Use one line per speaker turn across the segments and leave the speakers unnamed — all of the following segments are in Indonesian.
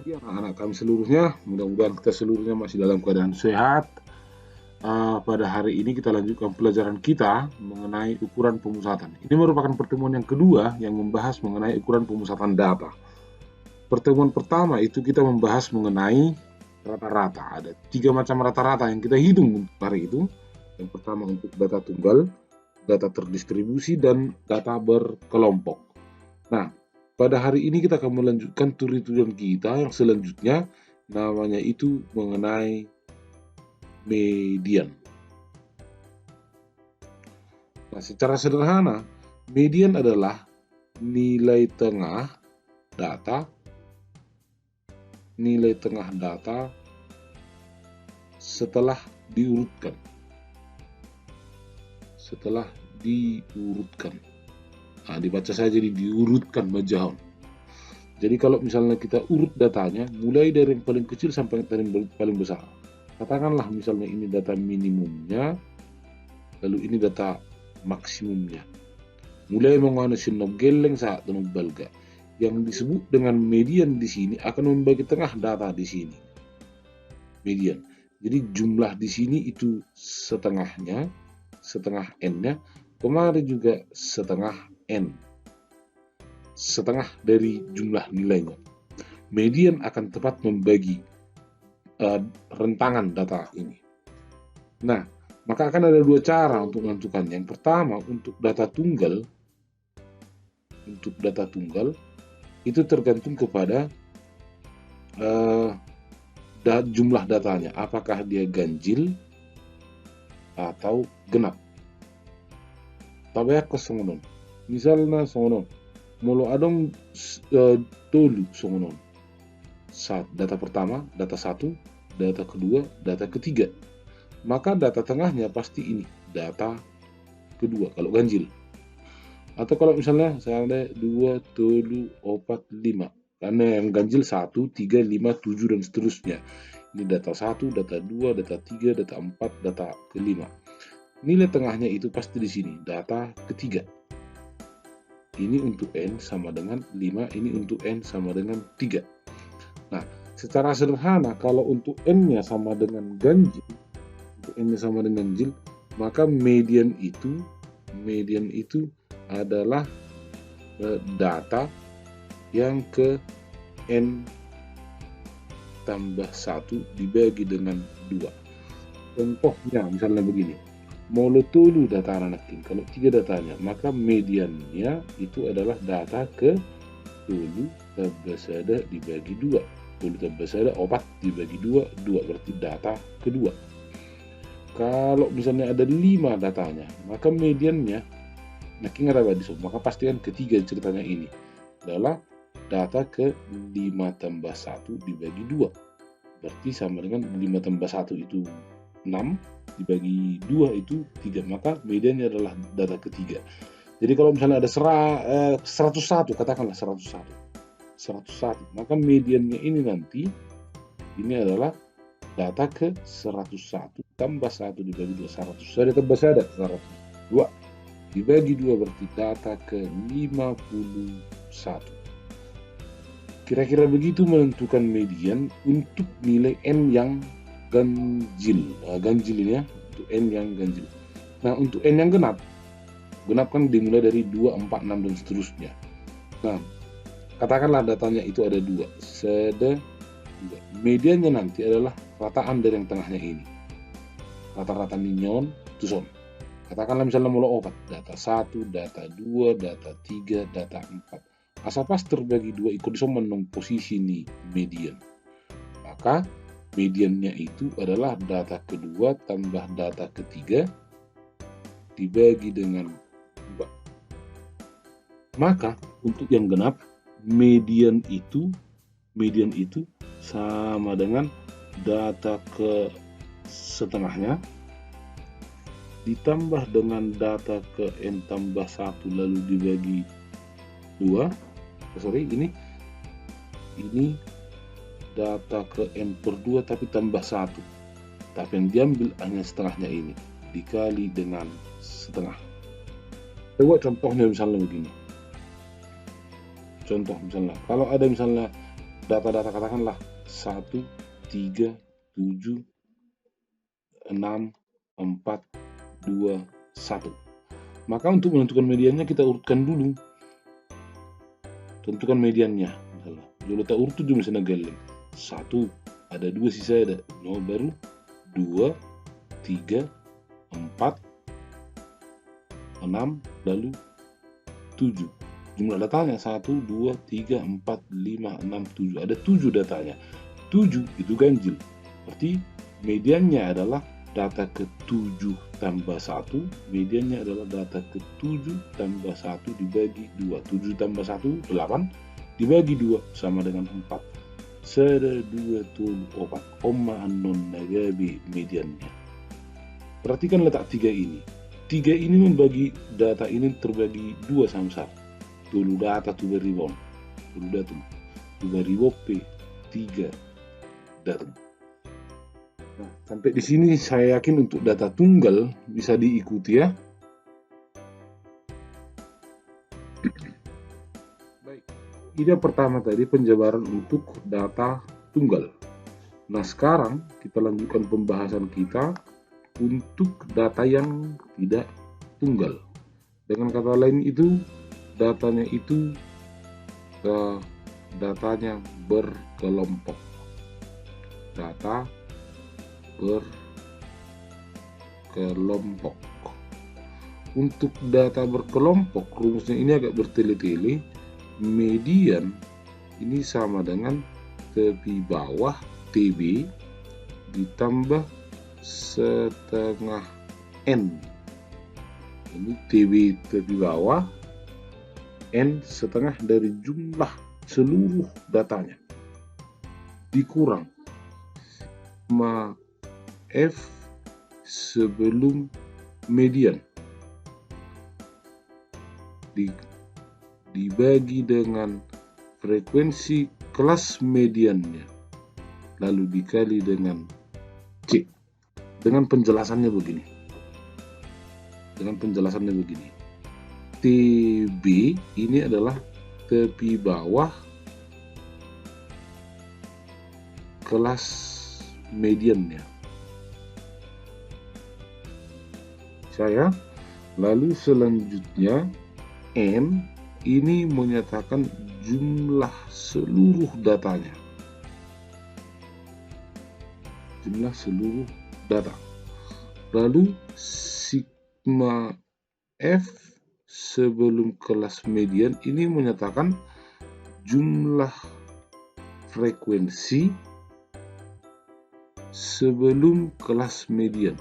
pagi anak-anak kami seluruhnya, mudah-mudahan kita seluruhnya masih dalam keadaan sehat. Pada hari ini kita lanjutkan pelajaran kita mengenai ukuran pemusatan. Ini merupakan pertemuan yang kedua yang membahas mengenai ukuran pemusatan data. Pertemuan pertama itu kita membahas mengenai rata-rata. Ada 3 macam rata-rata yang kita hitung untuk hari itu. Yang pertama untuk data tunggal, data terdistribusi, dan data berkelompok. Nah, pada hari ini kita akan melanjutkan tutorial kita yang selanjutnya, namanya itu mengenai median. Nah, secara sederhana, median adalah nilai tengah data setelah diurutkan. Nah, dibaca saja diurutkan majahon. Jadi kalau misalnya kita urut datanya, mulai dari yang paling kecil sampai yang paling besar. Katakanlah misalnya ini data minimumnya, lalu ini data maksimumnya. Mulai menggunakan sinom geleng saat balga. Yang disebut dengan median di sini akan membagi tengah data di sini. Median. Jadi jumlah di sini itu setengahnya, setengah n-nya, kemarin juga setengah n. Setengah dari jumlah nilainya. Median akan tepat membagi rentangan data ini. Nah, maka akan ada 2 cara untuk menentukannya. Yang pertama, untuk data tunggal itu tergantung kepada jumlah datanya, apakah dia ganjil atau genap. Tabaya ko songonon. Misalnya songonon, molo adong tolu songonon. Data pertama, data 1, data kedua, data ketiga. Maka data tengahnya pasti ini, data kedua kalau ganjil. Atau kalau misalnya saya ada 2, 3, 4, 5. Karena yang ganjil 1, 3, 5, 7 dan seterusnya. Ini data 1, data 2, data 3, data 4, data ke-5. Nilai tengahnya itu pasti di sini, data ketiga. Ini untuk N sama dengan 5, ini untuk N sama dengan 3. Nah, secara sederhana kalau untuk N-nya sama dengan ganjil, maka median itu adalah data yang ke N tambah 1 dibagi dengan 2. Contohnya misalnya begini, molo tolu data anak kalau 3 datanya, maka mediannya itu adalah data ke tolu tambah sada dibagi 2. Tolu tambah sada 4 dibagi 2, 2 berarti data kedua. Kalau misalnya ada 5 datanya, maka mediannya maka pastikan ketiga ceritanya ini adalah data ke 5 tambah 1 dibagi 2. Berarti sama dengan 5 tambah 1 itu 6, dibagi 2 itu 3. Maka mediannya adalah data ketiga. Jadi kalau misalnya ada 101, katakanlah 101. Maka mediannya ini nanti, ini adalah data ke 101 tambah 1 dibagi 2, 100. Saya tambah saya ada 102. Dibagi 2 berarti data ke 51. Kira-kira begitu menentukan median untuk nilai N yang ganjil. Ganjil ini ya, untuk N yang ganjil. Nah, untuk N yang genap kan dimulai dari 2, 4, 6 dan seterusnya. Nah, katakanlah datanya itu ada 2. Mediannya nanti adalah rataan dari yang tengahnya ini. Rata-rata ninyon, tuson. Katakanlah misalnya mula 4, data 1, data 2, data 3, data 4. Asal pas terbagi 2 ikut menong posisi nih median. Maka mediannya itu adalah data kedua tambah data ketiga dibagi dengan 2. Maka untuk yang genap, median itu sama dengan data ke setengahnya ditambah dengan data ke N tambah 1 lalu dibagi 2. Ini data ke N per 2 tapi tambah 1. Tapi yang diambil hanya setengahnya ini dikali dengan setengah. Coba contohnya misalnya begini. Contoh misalnya, kalau ada misalnya data-data katakanlah 1, 3, 7, 6, 4, 2, 1. Maka untuk menentukan mediannya kita urutkan dulu. Tentukan mediannya. Misalnya, dulu tak urut juga misalnya galeng. 1, ada 2 sisa ada. No, baru 2, 3, 4, 6, lalu 7. Jumlah datanya 1, 2, 3, 4, 5, 6, 7. Ada 7 datanya. 7 itu ganjil. Berarti mediannya adalah data ke-7 tambah 1. Mediannya adalah data ke-7 tambah 1 dibagi 2. 7 tambah 1, 8. Dibagi 2 sama dengan 4. Sada 24, nagabi mediannya. Perhatikan letak 3 ini. 3 ini membagi data ini terbagi 2 samsat. Tulu data tu beribon. Tulu data tu beribope 3 data. Nah, sampai di sini saya yakin untuk data tunggal bisa diikuti ya. Baik. Ide pertama tadi penjabaran untuk data tunggal. Nah, sekarang kita lanjutkan pembahasan kita untuk data yang tidak tunggal. Dengan kata lain itu datanya itu datanya berkelompok. Data berkelompok. Untuk data berkelompok rumusnya ini agak bertele-tele. Median ini sama dengan tepi bawah TB ditambah setengah N. Ini TB tepi bawah, N setengah dari jumlah seluruh datanya dikurang sigma F sebelum median dibagi dengan frekuensi kelas mediannya lalu dikali dengan C. Dengan penjelasannya begini. TB ini adalah tepi bawah kelas mediannya. Lalu selanjutnya N ini menyatakan jumlah seluruh datanya. Jumlah seluruh data. Lalu sigma F sebelum kelas median ini menyatakan jumlah frekuensi sebelum kelas median.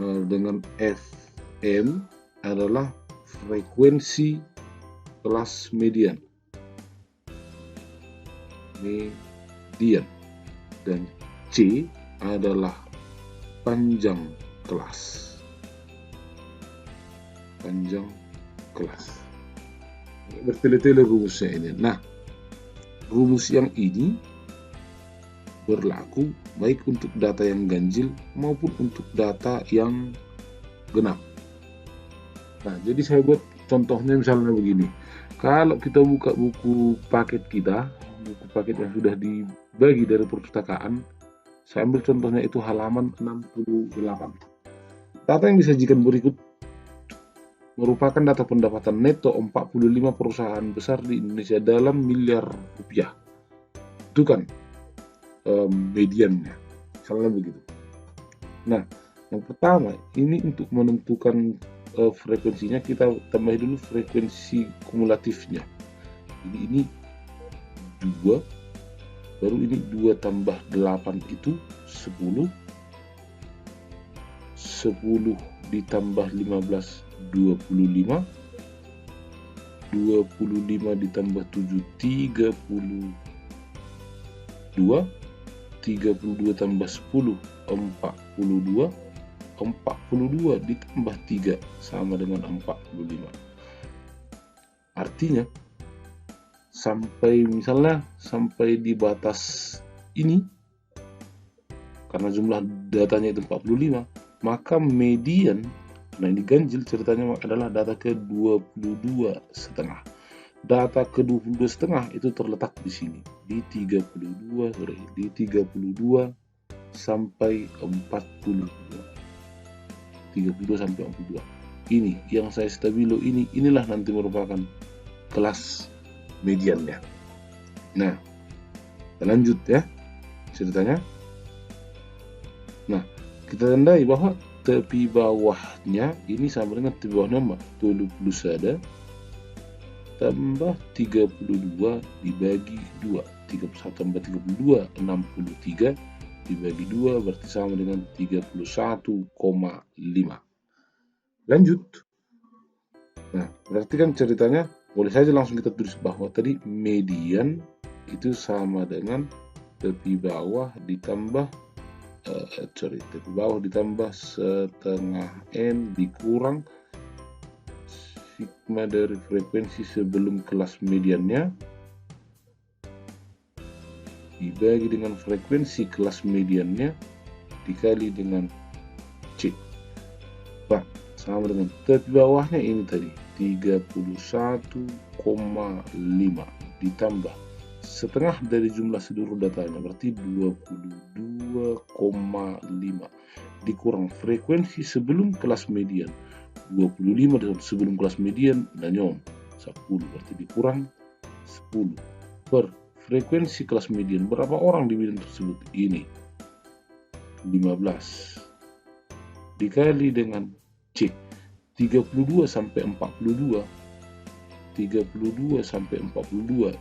Dengan Fm adalah frekuensi kelas median. Dan C adalah panjang kelas. Bertele-tele rumusnya ini. Nah, rumus yang ini berlaku baik untuk data yang ganjil maupun untuk data yang genap. Nah, jadi saya buat contohnya misalnya begini. Kalau kita buka buku paket kita, buku paket yang sudah dibagi dari perpustakaan, saya ambil contohnya itu halaman 68. Data yang disajikan berikut merupakan data pendapatan neto 45 perusahaan besar di Indonesia dalam miliar rupiah. Itu kan mediannya, misalnya begitu. Nah, yang pertama ini untuk menentukan frekuensinya kita tambah dulu frekuensi kumulatifnya. Jadi ini 2, baru ini 2 tambah 8 itu 10, 10 ditambah 15 25, 25 ditambah 7 32, 32 tambah 10 42, 42 ditambah 3 sama dengan 45. Artinya sampai di batas ini, karena jumlah datanya itu 45, maka median Nah, ini ganjil ceritanya adalah data ke-22,5. Data ke-22,5 itu terletak di sini, di 32 sampai 42. 32 sampai 42. Ini yang saya stabilo inilah nanti merupakan kelas mediannya. Nah, kita lanjut ya ceritanya. Nah, kita tandai bahwa tepi bawahnya ini sama dengan tepi bawahnya 41 tambah 32 dibagi 2. 31 tambah 32, 63 dibagi 2 berarti sama dengan 31,5. Lanjut. Nah, berarti kan ceritanya boleh saja langsung kita tulis bahwa tadi median itu sama dengan tepi bawah ditambah tepi bawah ditambah setengah N dikurang sigma dari frekuensi sebelum kelas mediannya dibagi dengan frekuensi kelas mediannya dikali dengan C. Pak, sama dengan tepi bawahnya ini tadi 31,5 ditambah setengah dari jumlah seluruh datanya berarti 22,5 dikurang frekuensi sebelum kelas median 25 sebelum kelas median nanyom 10 berarti dikurang 10 per frekuensi kelas median. Berapa orang di median tersebut? Ini 15 dikali dengan C 32 sampai 42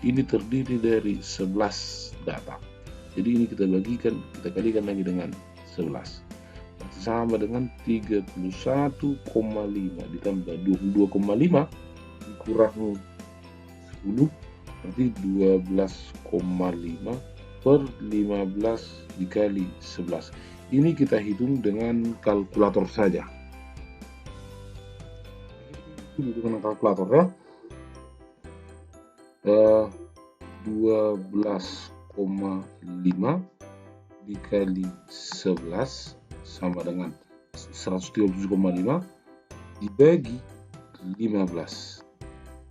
ini terdiri dari 11 data. Jadi ini kita kalikan lagi dengan 11 sama dengan 31,5 ditambah 22,5 dikurang 10 berarti 12,5 per 15 dikali 11. Ini kita hitung dengan kalkulator saja. Ini dengan kalkulator ya. 12,5 dikali 11 sama dengan 137,5 dibagi 15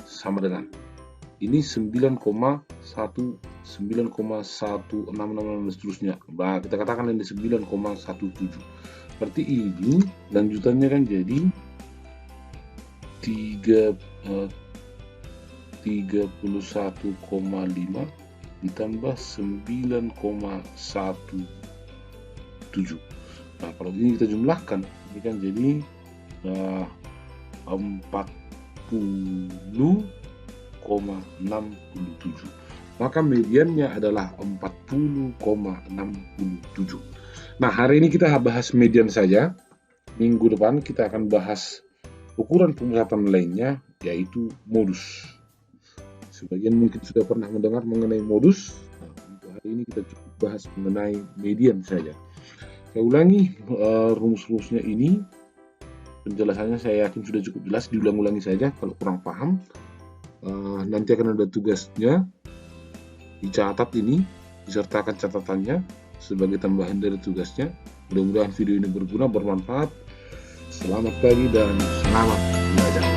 sama dengan ini 9,1666 dan seterusnya. Nah, kita katakan ini 9,17. Berarti ini lanjutannya kan jadi 31,5 ditambah 9,17. Nah, kalau ini kita jumlahkan, ini kan jadi 40,67. Maka mediannya adalah 40,67. Nah, hari ini kita bahas median saja. Minggu depan kita akan bahas ukuran pemusatan lainnya, yaitu modus. Sebagian mungkin sudah pernah mendengar mengenai modus. Nah, untuk hari ini kita cukup bahas mengenai median saja. Saya ulangi rumus-rumusnya ini. Penjelasannya saya yakin sudah cukup jelas, diulang-ulangi saja kalau kurang paham. Nanti akan ada tugasnya, dicatat ini, disertakan catatannya sebagai tambahan dari tugasnya. Mudah-mudahan video ini berguna, bermanfaat. Selamat pagi dan selamat belajar.